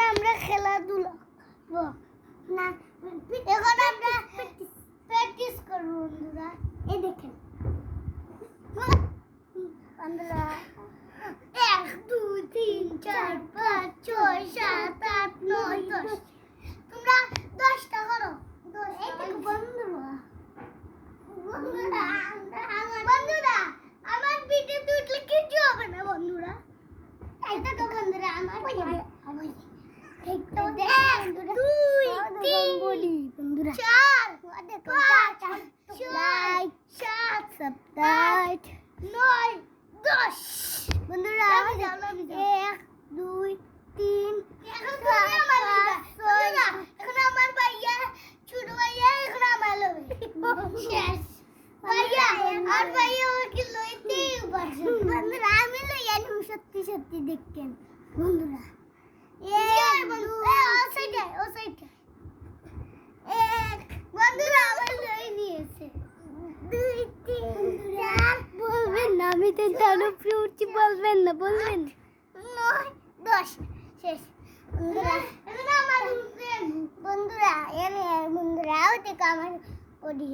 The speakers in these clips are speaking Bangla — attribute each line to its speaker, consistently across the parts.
Speaker 1: আমরা খেলাধুলা না, এখন আমরা প্র্যাকটিস করব বন্ধুরা। এই দেখেন বন্ধুরা, 1 2 3 4 5 6 7 8 9 10। তোমরা 10টা করো। এই দেখো বন্ধুরা, বন্ধুরা আমার ভিডিও তুললে কিছু হবে না বন্ধুরা। এই দেখো বন্ধুরা আমার ভিডিও ঠিক তো দেখো বন্ধুরা, 2 3 বলি বন্ধুরা, 4 দেখো 5 6 7 8 9 10 বন্ধুরা। 1 2 3 এখন আমার ভাইয়া ছোট ভাইয়া এখন আমার লবে শেষ ভাইয়া আর ভাইয়া ওকে লইতে পারছে বন্ধুরা। আমি লইয়া নিম সত্যি সত্যি দেখতেন বন্ধুরা। ও সাইডে এক বন্ধুরা আমার লই নিয়েছে। 2 3 4 বলবেন না, আমি তো জানো ফ্রুটি বলবেন না, বলবেন 9 10 শেষ বন্ধুরা। এখন আমার বন্ধুরা বন্ধুরা ও দেখো আমার বডি,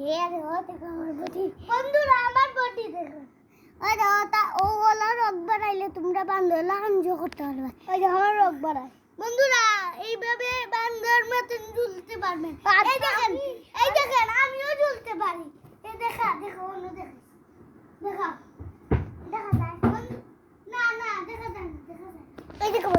Speaker 1: ও দেখো আমার বডি বন্ধুরা, আমার বডি দেখো। ও ওলা রক বাড়াইলে তোমরা বান্ধলা এনজয় করতে পারবে। ওই যে আমার রক বাড়ায় বন্ধুরা, এইভাবে বান্ধর মতন ঝুলতে পারবেন। এই দেখেন আমিও ঝুলতে পারি। এই দেখো অন্য দেখা যায় না, দেখা যায় না, এই দেখো।